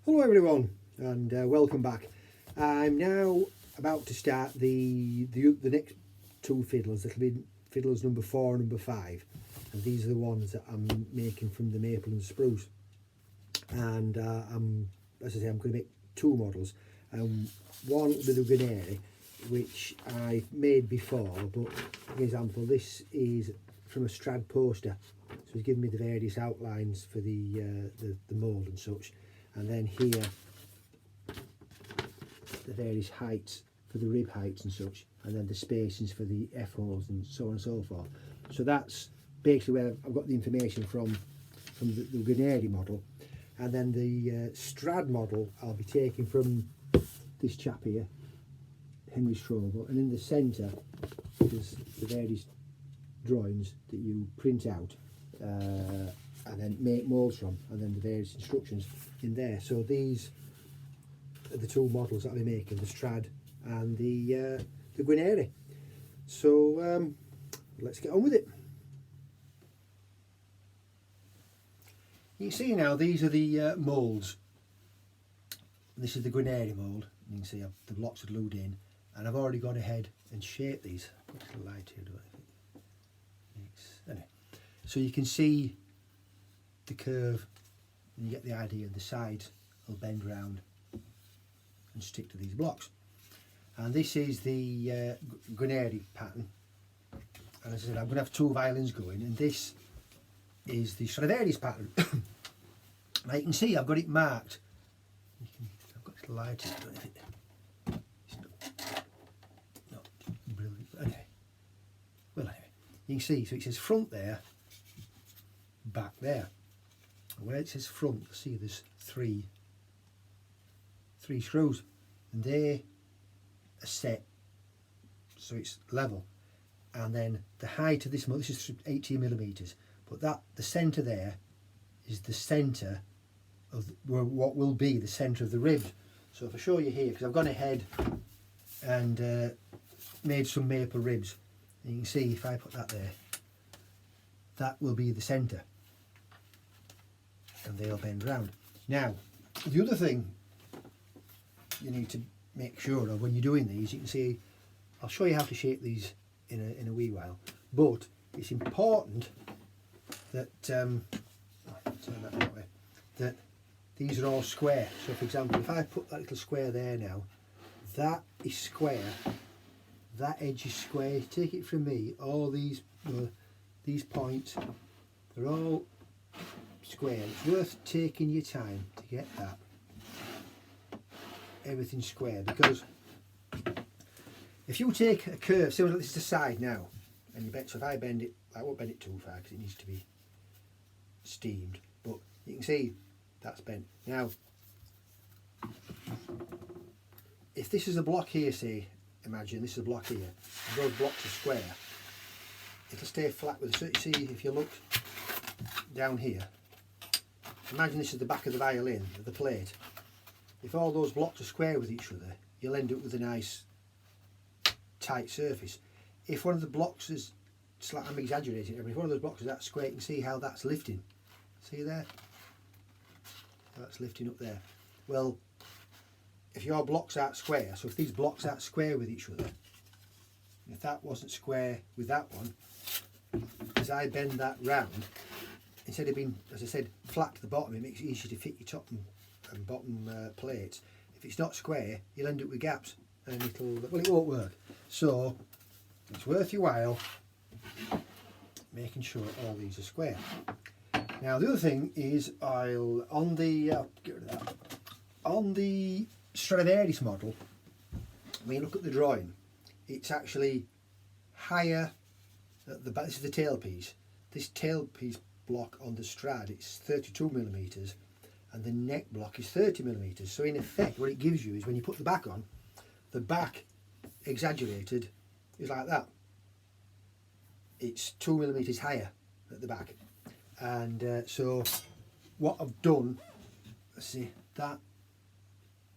Hello everyone, and welcome back. I'm now about to start the next two fiddles. That'll be fiddles number 4 and number 5, and these are the ones that I'm making from the maple and spruce. And as I say, I'm going to make two models. One with the Guarneri, which I've made before, but for example, this is from a Strad poster, so he's given me the various outlines for the mould and such. And then here, the various heights for the rib heights and such, and then the spacings for the F holes and so on and so forth. So that's basically where I've got the information from the Guarneri model. And then the Strad model I'll be taking from this chap here, Henry Strobel, and in the centre there's the various drawings that you print out and then make moulds from, and then the various instructions in there. So these are the two models that I'll be making, the Strad and the Guarneri. So let's get on with it. You can see now these are the moulds. This is the Guarneri mould. You can see the blocks are glued in, and I've already gone ahead and shaped these. Put a little light here, anyway. So you can see the curve, and you get the idea. The sides will bend round and stick to these blocks. And this is the Guarneri pattern. And as I said, I'm going to have two violins going, and this is the Stradivarius pattern. Now you can see I've got it marked. I've got a little light here. It's not brilliant, but anyway. Well, anyway, you can see, so it says front there, back there. And where it says front, you'll see there's three screws, and they are set so it's level. And then the height of this is 18mm, but the centre there is the centre of what will be the centre of the ribs. So if I show you here, because I've gone ahead and made some maple ribs, and you can see if I put that there, that will be the centre, and they'll bend round. Now, the other thing you need to make sure of when you're doing these, you can see, I'll show you how to shape these in a wee while, but it's important that, turn that way, that these are all square. So for example, if I put that little square there now, that is square, that edge is square. Take it from me, all these points, they're all square. It's worth taking your time to get that everything square, because if you take a curve, say this is the side now, and you bend, so if I bend it, I won't bend it too far because it needs to be steamed, but you can see that's bent. Now if this is a block here, say, imagine this is a block here, and those blocks are square, it'll stay flat with the, so you see if you look down here, imagine this is the back of the violin, the plate. If all those blocks are square with each other, you'll end up with a nice tight surface. If one of the blocks is, I'm exaggerating, but if one of those blocks is that square, you can see how that's lifting. See there? That's lifting up there. Well, if your blocks aren't square, so if these blocks aren't square with each other, if that wasn't square with that one, as I bend that round, instead of being, as I said, flat to the bottom, it makes it easier to fit your top and bottom plates. If it's not square, you'll end up with gaps, and it won't work. So it's worth your while making sure all these are square. Now the other thing is, on the Stradivarius model, when you look at the drawing, it's actually higher at the back. This is the tailpiece. This tailpiece block on the Strad, it's 32mm, and the neck block is 30mm. So in effect, what it gives you is, when you put the back on, the back exaggerated is like that. It's 2mm higher at the back. And so what I've done, let's see, that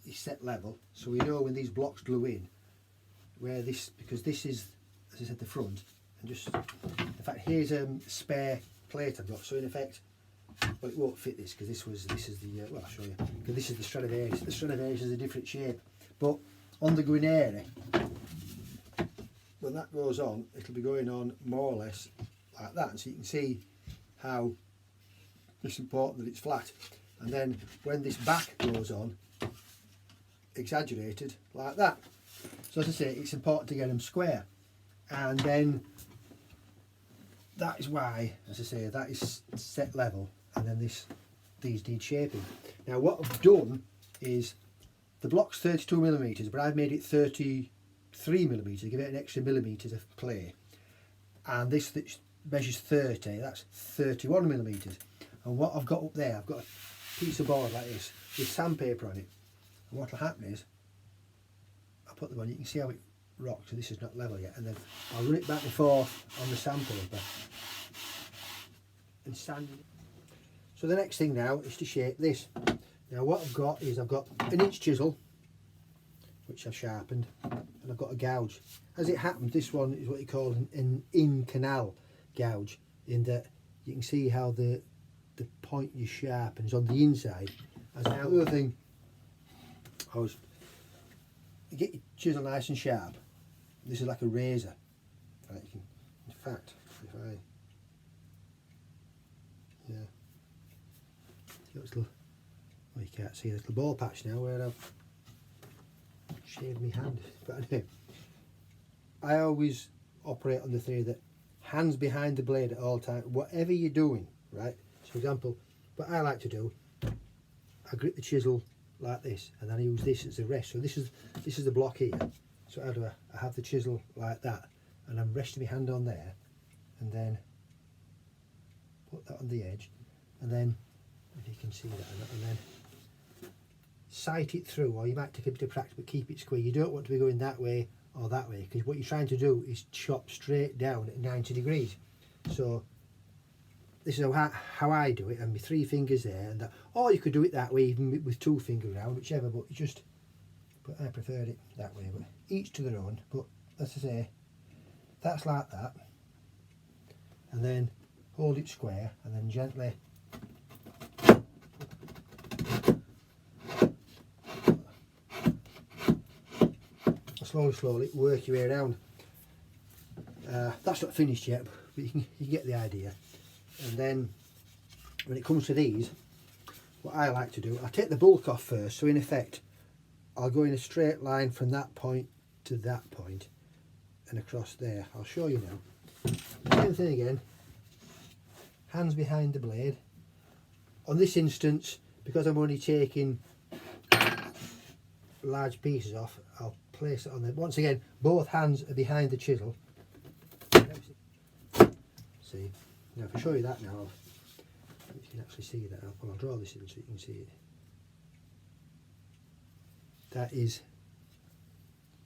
is set level, so we know when these blocks glue in where this, because this is, as I said, the front, and just, in fact, here's a spare plate I've got, so in effect Well, it won't fit this because this is the well, I'll show you, because this is the Stradivarius. The Stradivarius is a different shape, but on the Guarneri, when that goes on, it'll be going on more or less like that. So you can see how it's important that it's flat. And then when this back goes on, exaggerated like that. So as I say, it's important to get them square. And then that is why, as I say, that is set level, and then these need shaping. Now what I've done is, the block's 32mm, but I've made it 33mm, give it an extra millimetre of play. And this that measures 30, that's 31mm. And what I've got up there, I've got a piece of board like this with sandpaper on it. And what will happen is, I'll put them on, you can see how it rocks, so this is not level yet, and then I'll run it back and forth on the sandpaper and sand it. So the next thing now is to shape this. Now what I've got is, I've got an inch chisel, which I've sharpened, and I've got a gouge. As it happens, this one is what you call an in-canal gouge, in that you can see how the point you sharpen is on the inside. As now, the other thing, you get your chisel nice and sharp. This is like a razor. Right, you can, in fact, if I, yeah, see this little, well, you can't see this little ball patch now where I've shaved my hand. But anyway, I always operate on the theory that hands behind the blade at all times, whatever you're doing, right? So for example, what I like to do, I grip the chisel like this, and then I use this as a rest. So this is the block here. So how do I have the chisel like that, and I'm resting my hand on there, and then put that on the edge, and then, if you can see that, and then sight it through, or you might take a bit of practice but keep it square. You don't want to be going that way or that way, because what you're trying to do is chop straight down at 90 degrees. So this is how I do it, and my 3 fingers there, and that, or you could do it that way even with 2 fingers around, whichever, but I preferred it that way, but each to their own. But as I say, that's like that, and then hold it square, and then gently slowly work your way around. That's not finished yet, but you can get the idea. And then when it comes to these, what I like to do, I take the bulk off first, so in effect I'll go in a straight line from that point to that point and across there. I'll show you now. Same thing again, hands behind the blade. On this instance, because I'm only taking large pieces off, I'll place it on there. Once again, both hands are behind the chisel. See, now if I show you that now, you can actually see that. I'll draw this in so you can see it. That is,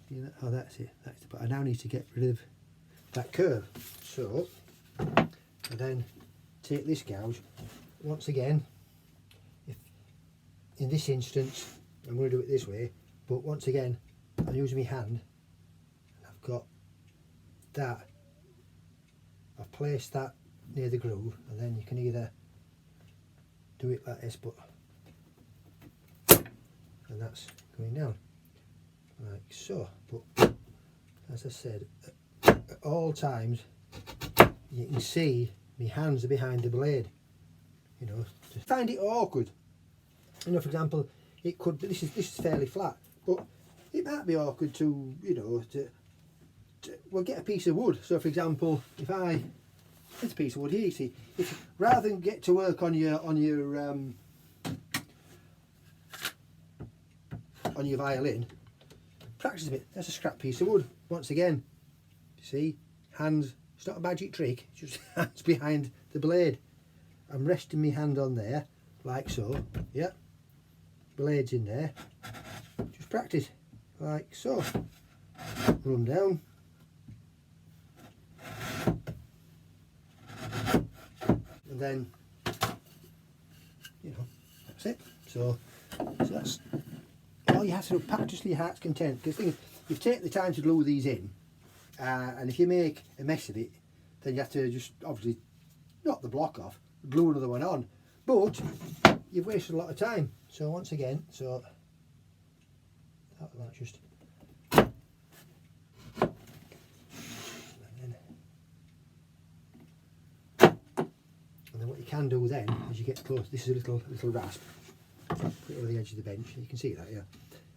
you know, oh, that's it. That's the, but I now need to get rid of that curve. So I then take this gouge. Once again, if in this instance I'm going to do it this way, but once again I'm using my hand, and I've got that. I've placed that near the groove, and then you can either do it like this, but and that's going down like so. But as I said, at all times you can see my hands are behind the blade. You know, to find it awkward. You know, for example, it could be, this is fairly flat, but it might be awkward to, you know, well, get a piece of wood. So for example, if it's a piece of wood here, you see, if rather than get to work on your violin, practice a bit. That's a scrap piece of wood. Once again, you see, hands, it's not a magic trick, it's just hands behind the blade. I'm resting my hand on there, like so, yeah, blade's in there, just practice, like so, run down, and then, you know, that's it. So that's all you have to do, practice to your heart's content, because you take the time to glue these in, and if you make a mess of it, then you have to just obviously knock the block off, glue another one on. but you've wasted a lot of time. So once again, so that just, and then what you can do then, as you get close, this is a little rasp. Put it over the edge of the bench. You can see that, yeah.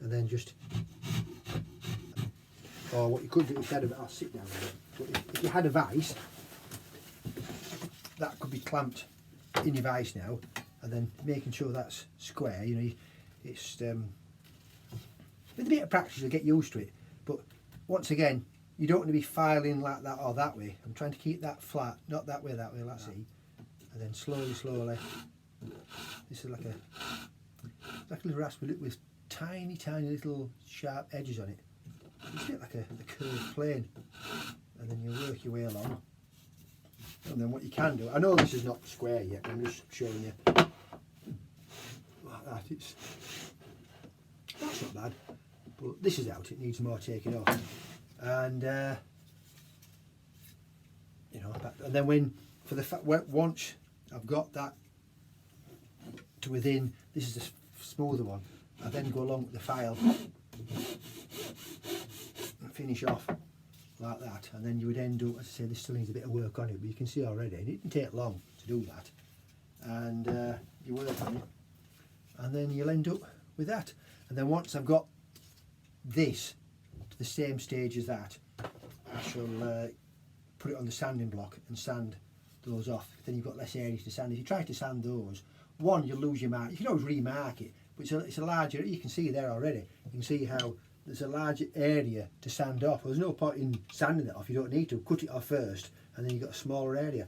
And then just, or what you could do if you had a, I'll sit down with it. But if you had a vice, that could be clamped in your vice now, and then making sure that's square. You know, it's with a bit of practice you'll get used to it. But once again, you don't want to be filing like that or that way. I'm trying to keep that flat, not that way, like see. And then slowly. This is like a little rasp with tiny little sharp edges on it. It's a bit like a curved plane. And then you work your way along. And then what you can do, I know this is not square yet, but I'm just showing you like that. That's not bad, but this is out. It needs more taking off. And you know, and then once I've got that to within, this is the smoother one. I then go along with the file and finish off like that, and then you would end up, as I say, this still needs a bit of work on it, but you can see already, and it didn't take long to do that. And you work on it, and then you'll end up with that. And then once I've got this to the same stage as that, I shall put it on the sanding block and sand those off. Then you've got less areas to sand. If you try to sand those, one, you'll lose your mark. You can always remark it, but it's a larger, you can see there already, you can see how there's a large area to sand off. Well, there's no point in sanding it off, you don't need to. Cut it off first, and then you've got a smaller area.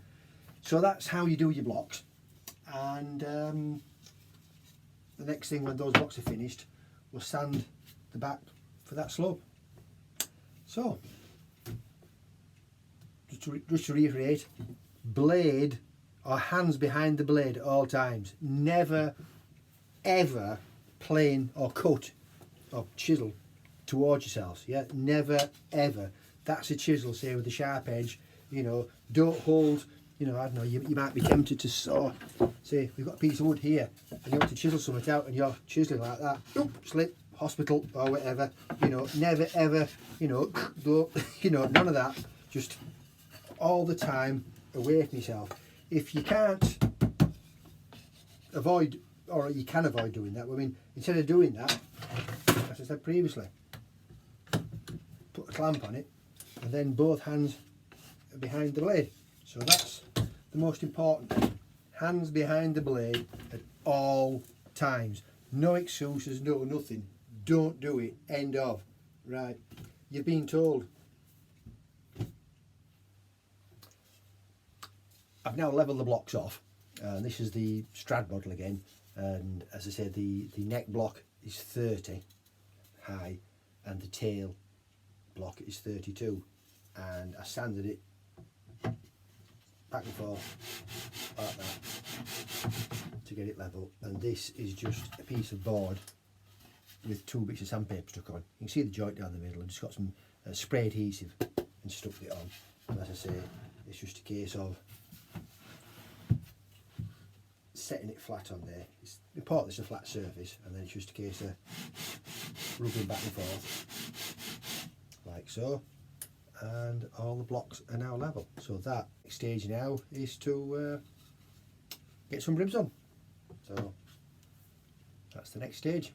So that's how you do your blocks. And the next thing, when those blocks are finished, we'll sand the back for that slope. So, just to reiterate, blade or hands behind the blade at all times. Never, ever plane or cut or chisel towards yourselves, yeah, never ever. That's a chisel, say, with a sharp edge. You know, don't hold, you know, I don't know, you might be tempted to saw, say we've got a piece of wood here and you want to chisel something out and you're chiseling like that, oop, slip, hospital or whatever. You know, never ever, you know, don't, you know, none of that. Just all the time away from yourself. If you can't avoid, or you can avoid doing that, I mean, instead of doing that, as I said previously, put a clamp on it, and then both hands are behind the blade. So that's the most important thing. Hands behind the blade at all times. No excuses, no nothing. Don't do it. End of. Right. You've been told. I've now levelled the blocks off. This is the Strad model again. And as I said, the neck block is 30 high, and the tail block is 32, and I sanded it back and forth like that to get it level. And this is just a piece of board with 2 bits of sandpaper stuck on. You can see the joint down the middle, and just got some spray adhesive and stuck it on. And as I say, it's just a case of setting it flat on there. It's important it's a flat surface, and then it's just a case of rubbing back and forth like so, and all the blocks are now level. So that stage now is to get some ribs on. So that's the next stage.